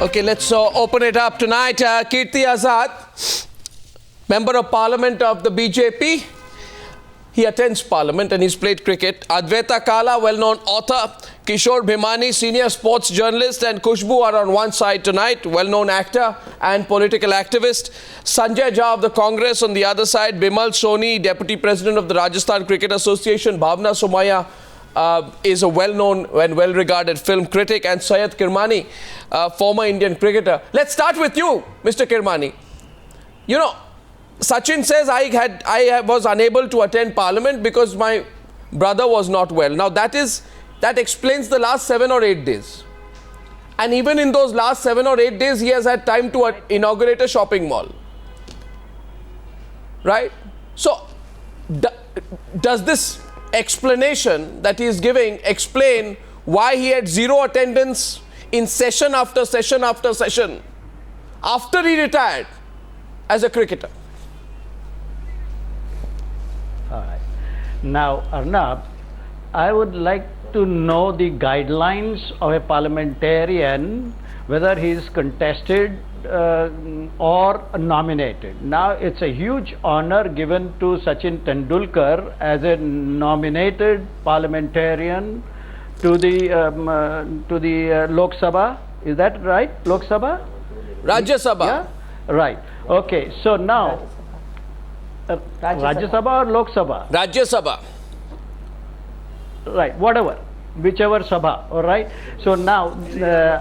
Okay, let's open it up tonight. Kirti Azad, Member of Parliament of the BJP. He attends Parliament and he's played cricket. Advaita Kala, well-known author. Kishore Bhimani, senior sports journalist, and Khushbu are on one side tonight, well-known actor and political activist. Sanjay Jha of the Congress on the other side. Bimal Soni, Deputy President of the Rajasthan Cricket Association. Bhavna Somaya is a well-known and well-regarded film critic. And Syed Kirmani, former Indian cricketer. Let's start with you, Mr. Kirmani. You know, Sachin says I was unable to attend Parliament because my brother was not well. Now that explains the last 7 or 8 days. And even in those last 7 or 8 days, he has had time to inaugurate a shopping mall. Right? So, does this explanation that he is giving explain why he had zero attendance in session after session after session after he retired as a cricketer? All right. Now, Arnab, I would like to know the guidelines of a parliamentarian, whether he is contested or nominated. Now, it's a huge honor given to Sachin Tendulkar as a nominated parliamentarian to the Lok Sabha. Is that right? Lok Sabha? Rajya Sabha. Yeah? Right. Okay. So now, Rajya Sabha or Lok Sabha? Rajya Sabha. Right, whatever, whichever Sabha, all right. So now,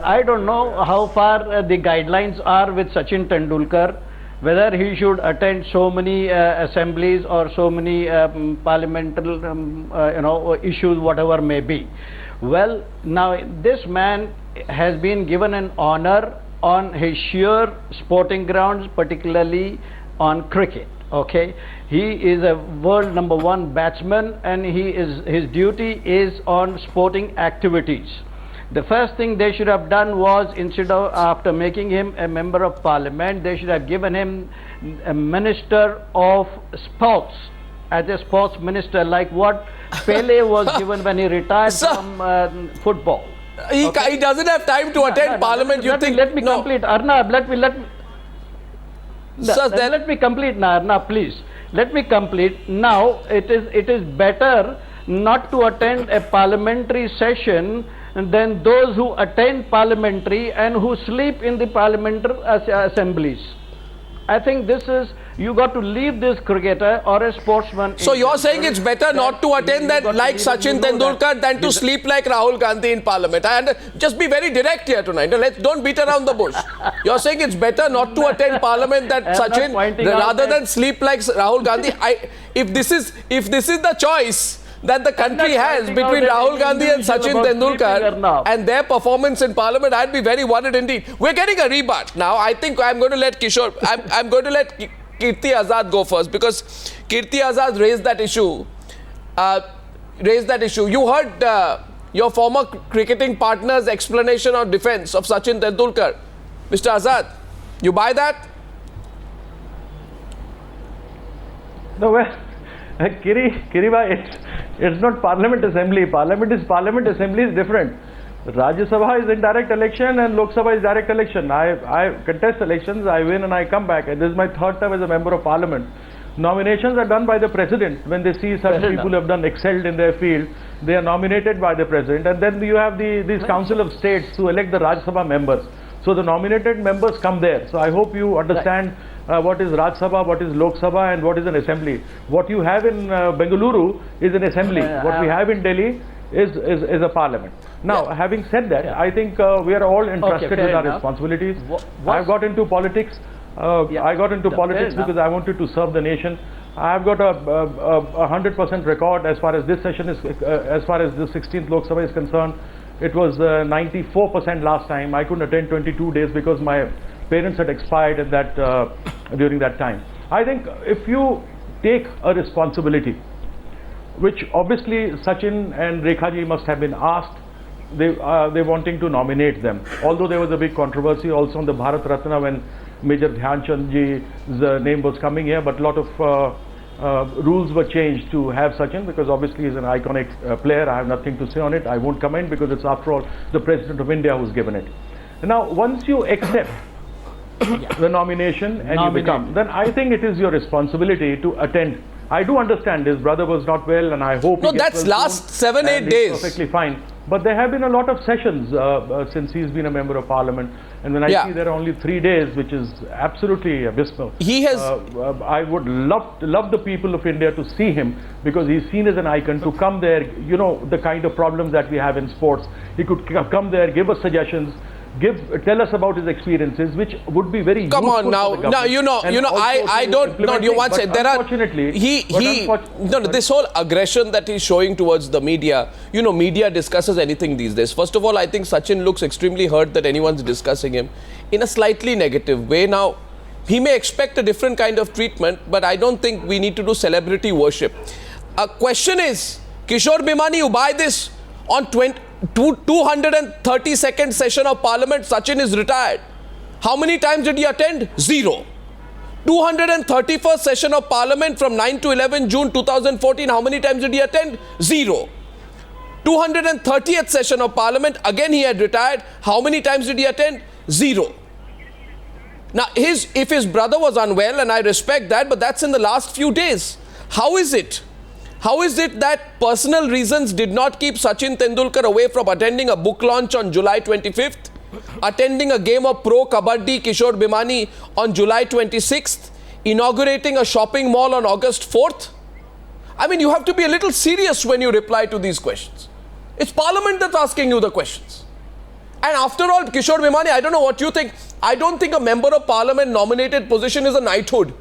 I don't know how far the guidelines are with Sachin Tendulkar, whether he should attend so many assemblies or so many parliamentary, issues, whatever may be. Well, now this man has been given an honor on his sheer sporting grounds, particularly on cricket. Okay, he is a world #1 batsman, and his duty is on sporting activities. The first thing they should have done was, instead of after making him a member of parliament, they should have given him a minister of sports, as a sports minister, like what Pele was given when he retired from football. He doesn't have time to attend parliament. Let me complete, Arnab. Let me. Let me complete now, please. Let me complete. Now, it is better not to attend a parliamentary session than those who attend parliamentary and who sleep in the parliamentary assemblies. I think this is, you got to leave this cricketer or a sportsman. So you're saying it's better not to attend that like Sachin Tendulkar than to sleep like Rahul Gandhi in parliament. Just be very direct here tonight. Don't beat around the bush. You're saying it's better not to attend parliament than Sachin rather than sleep like Rahul Gandhi. If this is the choice that the country has between Rahul Gandhi and Sachin Tendulkar and their performance in parliament, I'd be very worried indeed. We're getting a rebut. Now, I think I'm going to let Kishore, I'm going to let Kirti Azad go first, because Kirti Azad raised that issue. You heard your former cricketing partner's explanation or defense of Sachin Tendulkar. Mr. Azad, you buy that? No, well, Kiriba, it's not Parliament Assembly. Parliament Assembly is different. Rajya Sabha is indirect election and Lok Sabha is direct election. I contest elections, I win and I come back. And this is my 3rd time as a member of Parliament. Nominations are done by the President. When they see such people who have excelled in their field, they are nominated by the President. And then you have this Council of States who elect the Rajya Sabha members. So the nominated members come there. So I hope you understand what is Rajya Sabha, what is Lok Sabha, and what is an assembly. What you have in Bengaluru is an assembly. What we have in Delhi is a parliament. Now, having said that, I think we are all entrusted with our responsibilities. I got into politics. I got into politics because I wanted to serve the nation. I've got a 100% record as far as this session is, as far as the 16th Lok Sabha is concerned. It was 94% last time. I couldn't attend 22 days because my parents had expired at that during that time. I think if you take a responsibility, which obviously Sachin and Rekha ji must have been asked, they wanting to nominate them. Although there was a big controversy also on the Bharat Ratna when Major Dhyan Chand ji's name was coming here, but a lot of rules were changed to have Sachin, because obviously he's an iconic player. I have nothing to say on it. I won't comment because it's after all the President of India who's given it. Now, once you accept the nomination and you become, then I think it is your responsibility to attend. I do understand his brother was not well, and I hope No, he gets that's well last soon, 7-8 and days. he's perfectly fine. But there have been a lot of sessions since he's been a member of parliament, and when I see there are only 3 days, which is absolutely abysmal. He has. I would love the people of India to see him, because he's seen as an icon, to come there. You know, the kind of problems that we have in sports. He could come there, give us suggestions, tell us about his experiences, which would be very Come useful on now. for the Now, I don't, no, you once said, there are, this whole aggression that he's showing towards the media, media discusses anything these days. First of all, I think Sachin looks extremely hurt that anyone's discussing him in a slightly negative way. Now, he may expect a different kind of treatment, but I don't think we need to do celebrity worship. A question is, Kishore Bhimani, you buy this on 232nd session of Parliament, Sachin is retired. How many times did he attend? 0. 231st session of Parliament from 9 to 11 June 2014, how many times did he attend? 0. 230th session of Parliament, again he had retired. How many times did he attend? 0. Now, if his brother was unwell, and I respect that, but that's in the last few days. How is it? How is it that personal reasons did not keep Sachin Tendulkar away from attending a book launch on July 25th, attending a game of Pro Kabaddi Kishore Bhimani on July 26th, inaugurating a shopping mall on August 4th? I mean, you have to be a little serious when you reply to these questions. It's Parliament that's asking you the questions. And after all, Kishore Bhimani, I don't know what you think. I don't think a member of Parliament nominated position is a knighthood.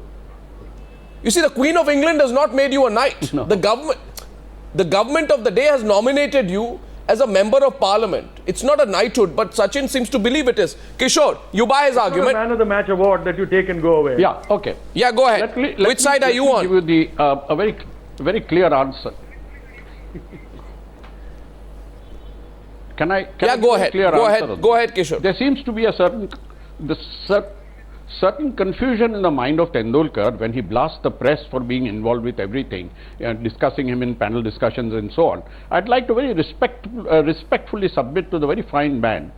You see, the Queen of England has not made you a knight. No. The government of the day has nominated you as a member of Parliament. It's not a knighthood, but Sachin seems to believe it is. Kishore, you buy his argument. Not a man of the match award that you take and go away. Yeah, okay. Yeah, go ahead. Which side are you on? Give you a very clear answer. Can I go ahead. Go ahead, Kishore. There seems to be a certain confusion in the mind of Tendulkar when he blasts the press for being involved with everything, discussing him in panel discussions and so on. I'd like to very respectfully submit to the very fine man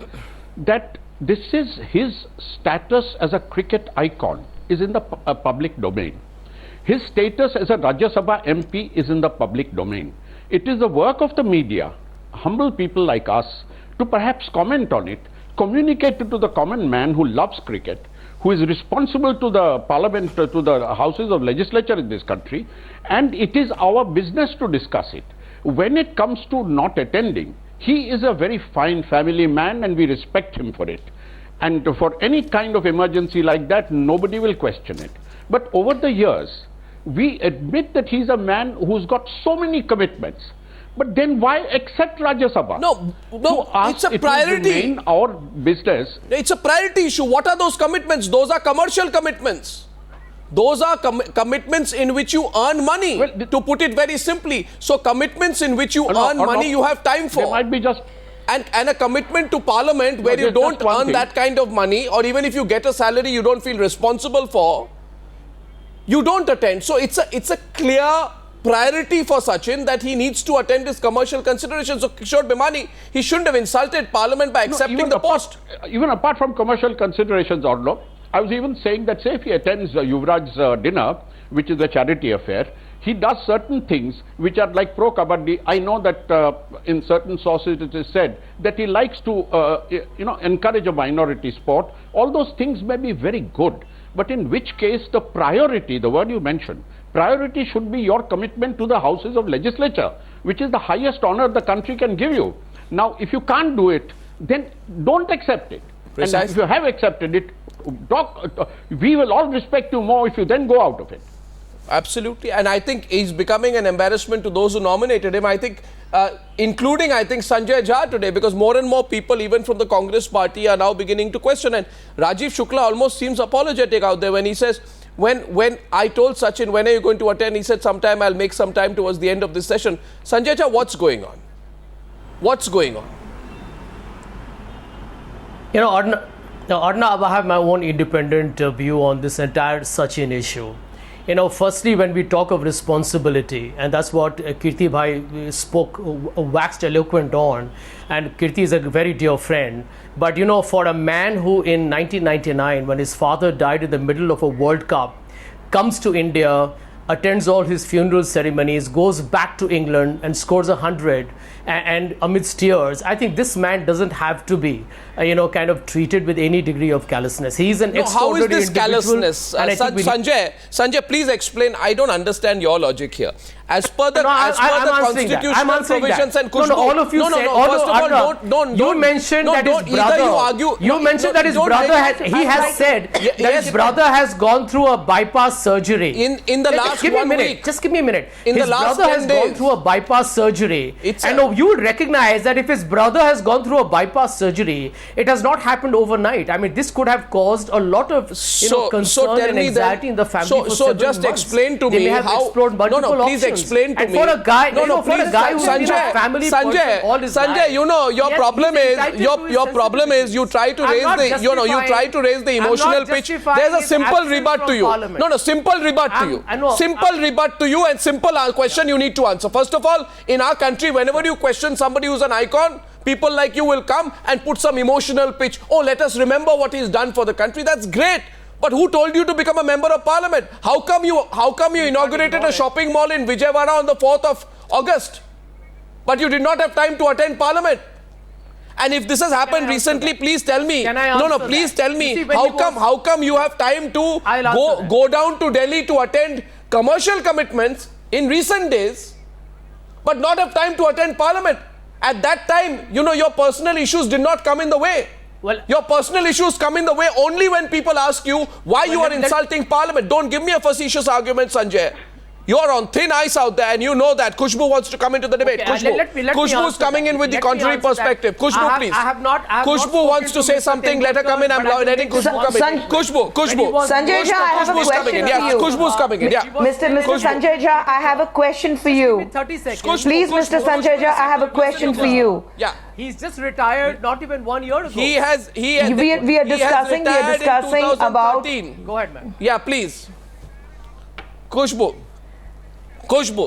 that this is his status as a cricket icon is in the public domain. His status as a Rajya Sabha MP is in the public domain. It is the work of the media, humble people like us, to perhaps comment on it, communicate it to the common man who loves cricket, who is responsible to the parliament, to the houses of legislature in this country, and it is our business to discuss it. When it comes to not attending, he is a very fine family man and we respect him for it. And for any kind of emergency like that, nobody will question it. But over the years, we admit that he's a man who's got so many commitments. But then why accept Rajya Sabha? No, it's a priority. It will remain our business. It's a priority issue. What are those commitments? Those are commercial commitments. Those are commitments in which you earn money, to put it very simply. So commitments in which you earn money, you have time for. There might be just... And a commitment to Parliament where you don't earn that kind of money, or even if you get a salary you don't feel responsible for, you don't attend. So it's a clear priority for Sachin that he needs to attend his commercial considerations. So Kishore Bhimani, he shouldn't have insulted Parliament by accepting the post. Even apart from commercial considerations, Orlo, I was even saying that, say, if he attends Yuvraj's dinner, which is a charity affair, he does certain things which are like Pro Kabaddi. I know that in certain sources it is said that he likes to, encourage a minority sport. All those things may be very good, but in which case the priority, the word you mentioned, priority should be your commitment to the houses of legislature, which is the highest honor the country can give you. Now, if you can't do it, then don't accept it. Precisely. And if you have accepted it, we will all respect you more if you then go out of it. Absolutely. And I think he's becoming an embarrassment to those who nominated him. I think, including, Sanjay Jha today, because more and more people, even from the Congress party, are now beginning to question. And Rajiv Shukla almost seems apologetic out there when he says, when I told Sachin, when are you going to attend? He said, sometime I'll make some time towards the end of this session. Sanjay Jha, what's going on? What's going on? Arnab, I have my own independent view on this entire Sachin issue. firstly, when we talk of responsibility, and that's what Kirti Bhai spoke, waxed eloquent on, and Kirti is a very dear friend. But, for a man who in 1999, when his father died in the middle of a World Cup, comes to India, attends all his funeral ceremonies, goes back to England and scores 100 and amidst tears, I think this man doesn't have to be, kind of treated with any degree of callousness. He's an extraordinary how is this individual, callousness? and I think Sanjay, please explain. I don't understand your logic here. As per the constitutional provisions and Kushbu. all of you said. First of all, don't. You mentioned that his brother. You argue. You mentioned that his brother has said that his brother has gone through a bypass surgery. In the last 1 week. Just give me a minute. In His the last brother 10 has days. gone through a bypass surgery. And you would recognize that if his brother has gone through a bypass surgery, it has not happened overnight. I mean, this could have caused a lot of concern and anxiety in the family. So just explain to me how. Please explain to me. For a guy, for a guy who's been a family person all his life. Sanjay, your problem is you try to raise the emotional pitch. There's a simple rebut to you. Simple rebut to you. Simple rebut to you and simple question you need to answer. First of all, in our country, whenever you question somebody who's an icon, people like you will come and put some emotional pitch. Oh, let us remember what he's done for the country. That's great. But who told you to become a member of parliament? How come you inaugurated a shopping mall in Vijayawada on the 4th of August? But you did not have time to attend parliament. And if this has happened recently, please tell me. Please tell me. How come you have time to go down to Delhi to attend commercial commitments in recent days, but not have time to attend parliament? At that time, your personal issues did not come in the way. Well, your personal issues come in the way only when people ask you why you are insulting parliament. Don't give me a facetious argument, Sanjay. You are on thin ice out there and you know that. Kushbu wants to come into the debate. Kushbu is coming in with the contrary perspective. Kushbu, please. Kushbu wants to say something. Let her come in. I'm letting Kushbu come in. Kushbu. Sanjay Jha, I have a question for you. Kushbu's coming in. Yeah. Mr. Sanjay Jha, I have a question for you. 30 seconds. Please, Mr. Sanjay Jha, I have a question for you. Yeah. He's just retired not even 1 year ago. We are discussing about. Go ahead, ma'am. Yeah, please. Kushbu.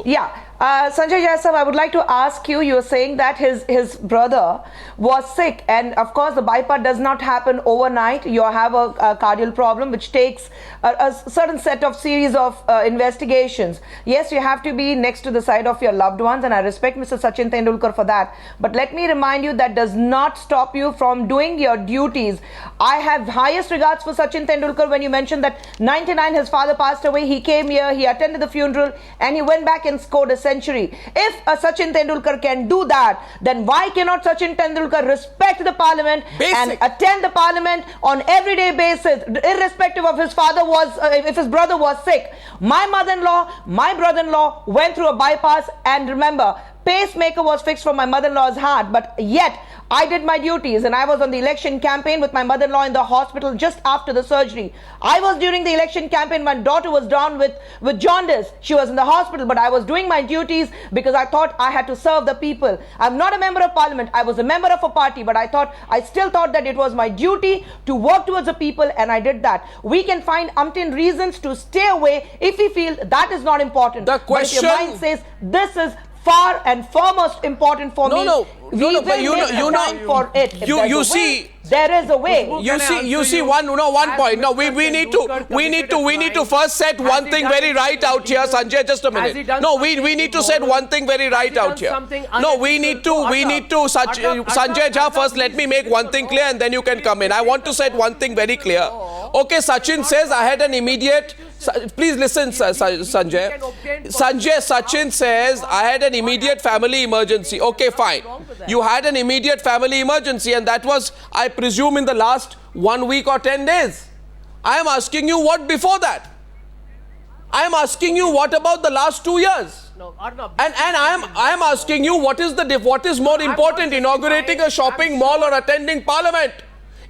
Yeah. Sanjay Jha sir, I would like to ask you, you're saying that his brother was sick, and of course the bypass does not happen overnight. You have a cardiac problem which takes a certain set of series of investigations. Yes, you have to be next to the side of your loved ones, and I respect Mr. Sachin Tendulkar for that. But let me remind you that does not stop you from doing your duties. I have highest regards for Sachin Tendulkar when you mentioned that 99 his father passed away. He came here, he attended the funeral, and he went back and scored a century. If Sachin Tendulkar can do that, then why cannot Sachin Tendulkar respect the parliament and attend the parliament on everyday basis, irrespective of his father if his brother was sick? My mother-in-law, my brother-in-law went through a bypass, and remember, pacemaker was fixed for my mother-in-law's heart, but yet I did my duties and I was on the election campaign with my mother-in-law in the hospital just after the surgery. I was during the election campaign, my daughter was down with jaundice. She was in the hospital, but I was doing my duties because I thought I had to serve the people. I'm not a member of parliament. I was a member of a party, but I still thought that it was my duty to work towards the people, and I did that. We can find umpteen reasons to stay away if we feel that is not important. The question, but if your mind says this is far and foremost important for me, we will make time for it. You see, there is a way. You see one point. No, we need to first set one thing very right out here, Sanjay. Just a minute. No, we need to set one thing very right out here. No, we need to Sanjay Jha, first let me make one thing clear and then you can come in. I want to set one thing very clear. Okay, Sachin says I had an immediate. Please listen, Sanjay. Sachin says I had an immediate family emergency. Okay, fine. You had an immediate family emergency, and that was, I presume, in the last 1 week or 10 days. I am asking you what before that. I am asking you what about the last 2 years. No, Arnab, and I am asking you what is more important, inaugurating a shopping mall or attending parliament?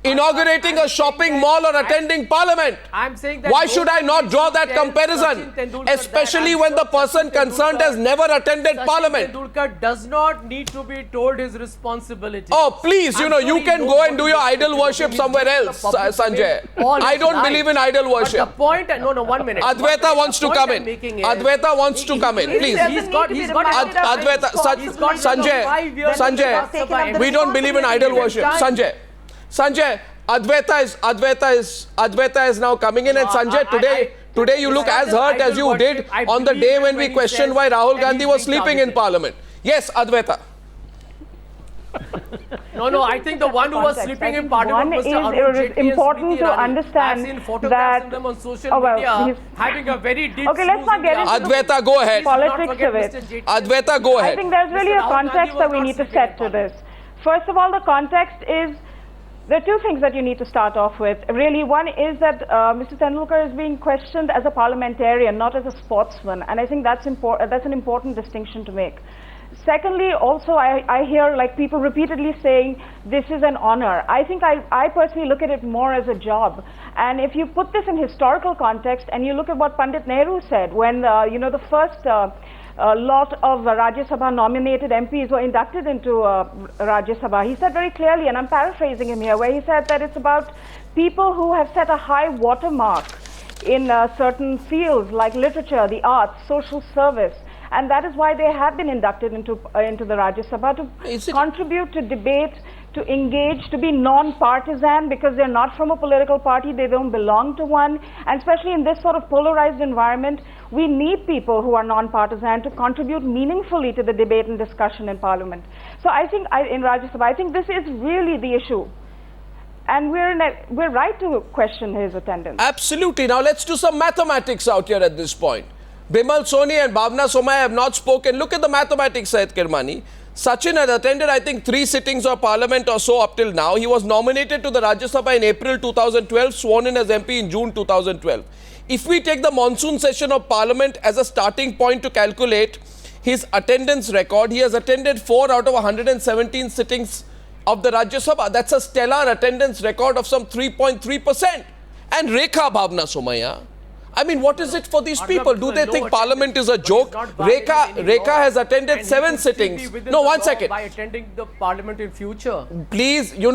inaugurating a shopping mall or attending parliament. I'm saying that Why should I not draw that tell comparison? Sachin Tendulkar Especially that when the I'm sure person Sachin concerned has Tendulkar- never attended Sachin parliament. Tendulkar does not need to be told his responsibility. Oh, please, I'm you sure he can knows go what and do is your expected idol of him. worship He's somewhere doing else, the public Sanjay. debate all I his don't life. believe in idol But worship. the point, no, 1 minute. Advaita wants to come in. Advaita wants to come in, please. He's got Advaita, Sanjay, Sanjay, we don't believe in idol worship. Sanjay, Advaita is now coming in, and Sanjay, today you look as hurt as you did on the day when we questioned why Rahul Gandhi was sleeping in parliament. Yes, Advaita. No, I think the one who was sleeping in parliament was it is important to understand that them on social media having a very deep okay, let's not get into Advaita, go ahead. politics of it. Advaita, go I ahead. think there's really a Rahul Gandhi context was that we not need to sleeping in set to this. First of all, the context is, there are two things that you need to start off with. Really, one is that Mr. Tendulkar is being questioned as a parliamentarian, not as a sportsman, and I think that's an important distinction to make. Secondly, also, I hear like people repeatedly saying this is an honor. I think I personally look at it more as a job. And if you put this in historical context and you look at what Pandit Nehru said when the first lot of Rajya Sabha nominated MPs were inducted into Rajya Sabha, he said very clearly, and I'm paraphrasing him here, where he said that it's about people who have set a high watermark in certain fields like literature, the arts, social service. And that is why they have been inducted into the Rajya Sabha to contribute to debate, to engage, to be non-partisan, because they're not from a political party, they don't belong to one. And especially in this sort of polarized environment, we need people who are non-partisan to contribute meaningfully to the debate and discussion in Parliament. So I think in Rajya Sabha, I think this is really the issue. And we're right to question his attendance. Absolutely. Now let's do some mathematics out here at this point. Bimal Soni and Bhavna Somaya have not spoken. Look at the mathematics, Syed Kirmani. Sachin had attended, I think, 3 sittings of parliament or so up till now. He was nominated to the Rajya Sabha in April 2012, sworn in as MP in June 2012. If we take the monsoon session of parliament as a starting point to calculate his attendance record, he has attended 4 out of 117 sittings of the Rajya Sabha. That's a stellar attendance record of some 3.3%. And Rekha, Bhavna Somaya, I mean, what is it for these people? Do they think parliament is a joke? Rekha has attended 7 sittings. No, 1 second. By attending the parliament in future. Please, you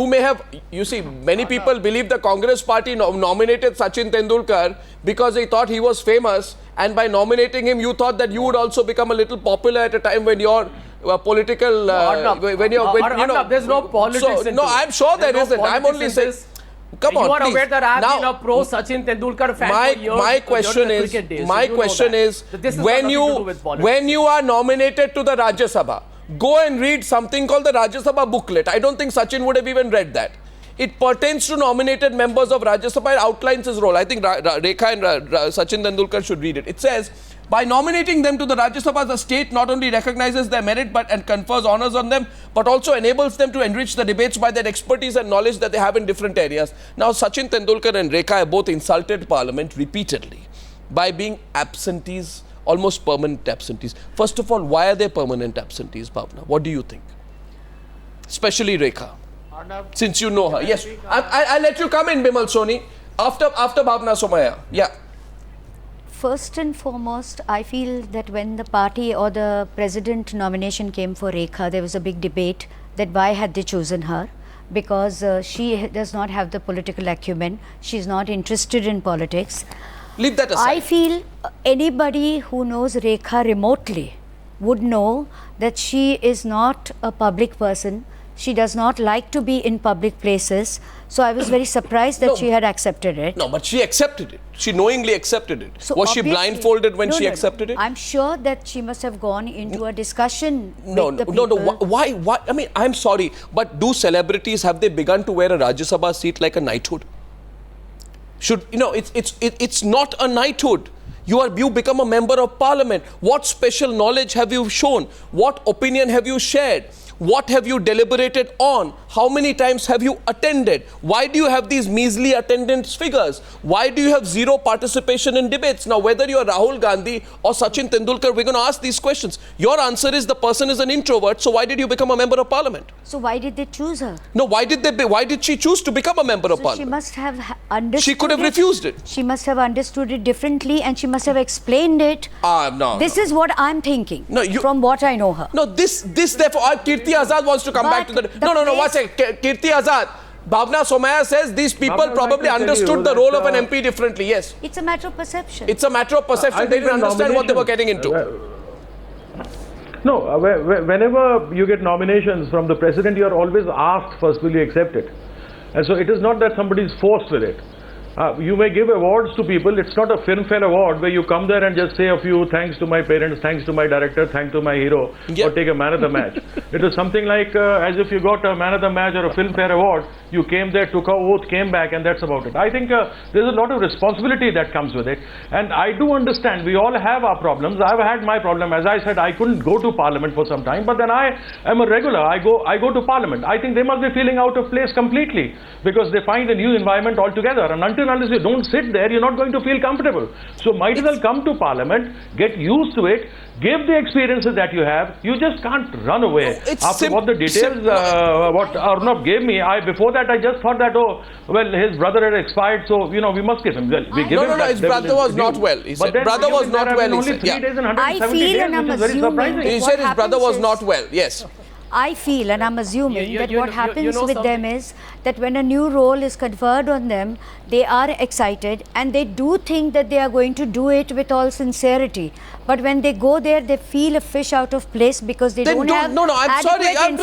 may have, you see, many people believe the Congress party nominated Sachin Tendulkar because they thought he was famous, and by nominating him, you thought that you would also become a little popular at a time when you're political, there's no politics. So, no, I'm sure there isn't. I'm only saying. Come on, you are please. aware that I have been a pro Sachin Tendulkar fan for years. My question is, when you are nominated to the Rajya Sabha, go and read something called the Rajya Sabha booklet. I don't think Sachin would have even read that. It pertains to nominated members of Rajya Sabha. It outlines his role. I think Rekha and Sachin Tendulkar should read it. It says, by nominating them to the Rajya Sabha, the state not only recognizes their merit and confers honours on them, but also enables them to enrich the debates by their expertise and knowledge that they have in different areas. Now, Sachin Tendulkar and Rekha have both insulted Parliament repeatedly by being absentees, almost permanent absentees. First of all, why are they permanent absentees, Bhavna? What do you think? Especially Rekha, since you know her. Yes, I'll let you come in, Bimal Soni, after Bhavna Somaya. Yeah. First and foremost, I feel that when the party or the president nomination came for Rekha, there was a big debate that why had they chosen her, because she does not have the political acumen, she's not interested in politics. Leave that aside. I feel anybody who knows Rekha remotely would know that she is not a public person. She does not like to be in public places. So I was very surprised that she had accepted it. No, but she accepted it. She knowingly accepted it. So was she blindfolded when she accepted it? I'm sure that she must have gone into a discussion with the people. No. Why? I mean, I'm sorry, but do celebrities, have they begun to wear a Rajya Sabha seat like a knighthood? It's not a knighthood. You become a member of parliament. What special knowledge have you shown? What opinion have you shared? What have you deliberated on How many times have you attended? Why do you have these measly attendance figures? Why do you have zero participation in debates? Now, whether you're Rahul Gandhi or Sachin Tendulkar, we're going to ask these questions. Your answer is the person is an introvert, so why did you become a member of parliament? So why did they choose her? No, why did she choose to become a member of So parliament? she must have understood. She could have refused it. She must have understood it differently, and she must have explained it. No. This is what I'm thinking. No, from what I know her. No, this therefore, Kirti Azad wants to come back to the no, one second. Kirti Azad, Bhavna Somaya says these people Bhavna, probably I'd like to tell understood you the role of that, an MP differently. Yes. It's a matter of perception. It's a matter of perception. They didn't understand what they were getting into. No, whenever you get nominations from the president, you are always asked first, will you accept it? And so it is not that somebody is forced with it. You may give awards to people. It's not a Filmfare award where you come there and just say a few thanks to my parents, thanks to my director, thanks to my hero, or take a man of the match. It is something like as if you got a man of the match or a Filmfare award. You came there, took an oath, came back, and that's about it. I think there's a lot of responsibility that comes with it. And I do understand we all have our problems. I've had my problem. As I said, I couldn't go to parliament for some time, but then I am a regular. I go to parliament. I think they must be feeling out of place completely because they find a new environment altogether. And unless you don't sit there, you're not going to feel comfortable. So might as well come to parliament, get used to it, give the experiences that you have. You just can't run away. After what the details, what Arnab gave me, before that I just thought that, oh, well, his brother had expired, so, we must give him. Well, we give him his brother was not well. He said, brother was not well, he said. Days and 170 days, which is very surprising. He said his brother was not well, yes. I feel, and I'm assuming that what happens with them is that when a new role is conferred on them, they are excited and they do think that they are going to do it with all sincerity. But when they go there, they feel a fish out of place because they don't have I'm sorry. I'm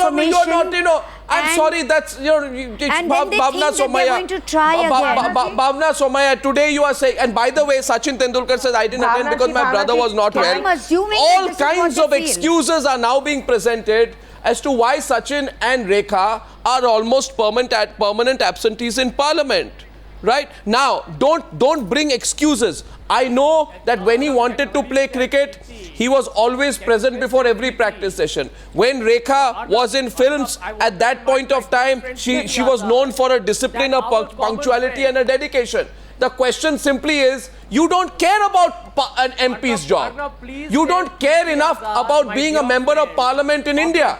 sorry. That's and then they think that they're going to try again. Bhavna Somaya, today you are saying, and by the way, Sachin Tendulkar says I didn't attend because my brother was not well. I'm assuming all kinds of excuses are now being presented as to why Sachin and Rekha are almost permanent absentees in parliament. Right? Now, don't bring excuses. I know that when he wanted to play cricket, he was always present before every practice session. When Rekha was in films, at that point of time, she was known for her discipline, her punctuality and her dedication. The question simply is, you don't care about an MP's job. You don't care enough about being a member of parliament in India.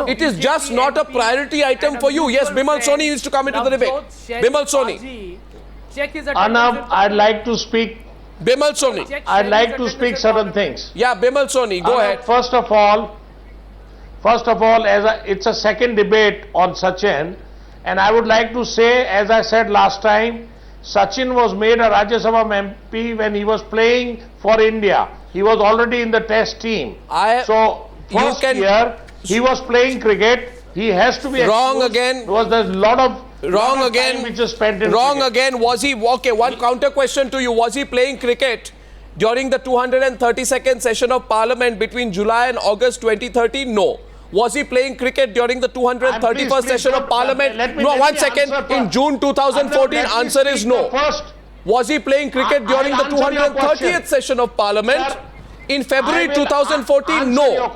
It is just not a priority item for you. Yes, Bimal Soni used to come into the debate. Bimal Soni. Anam, I'd like to speak. Bimal Soni. I'd like to speak certain things. Yeah, Bimal Soni, go ahead. First of all, it's a second debate on Sachin, and I would like to say, as I said last time, Sachin was made a Rajya Sabha MP when he was playing for India. He was already in the test team. So, first year, he was playing cricket. He has to be wrong again. There's a lot of wrong again. Which is spent in wrong cricket. again. Was he okay? One counter question to you: was he playing cricket during the 232nd session of Parliament between July and August 2013? No. Was he playing cricket during the 231st session of Parliament? No, 1 second. In June 2014, answer is no. Was he playing cricket during the 230th session of Parliament? In February 2014, no.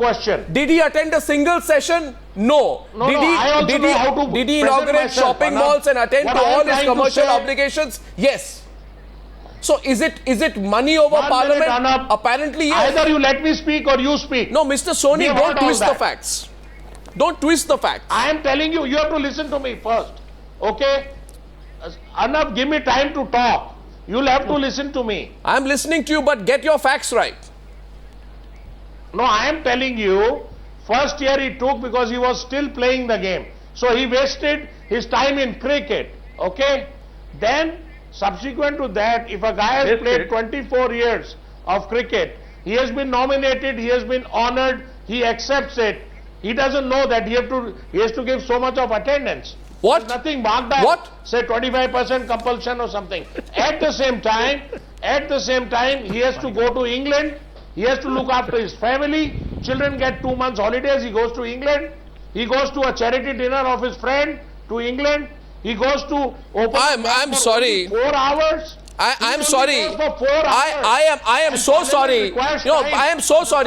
Did he attend a single session? No. Did he inaugurate shopping malls and attend to all his commercial obligations? Yes. So is it money over Parliament? Apparently yes. Either you let me speak or you speak. No, Mr. Soni, don't twist the facts. Don't twist the facts. I am telling you, you have to listen to me first. Okay? Arnab, give me time to talk. You'll have to listen to me. I am listening to you, but get your facts right. No, I am telling you, first year he took because he was still playing the game. So he wasted his time in cricket. Okay? Then, subsequent to that, if a guy has played 24 years of cricket, he has been nominated, he has been honored, he accepts it. He doesn't know that he has to give so much of attendance. What? There's nothing marked that. What? Say 25% compulsion or something. At the same time, he has to go to England. He has to look after his family. Children get 2 months holidays. He goes to England. He goes to a charity dinner of his friend to England. He goes to open. I'm sorry. 4 hours. I'm sorry. For 4 hours. I am so sorry. No, I am so sorry.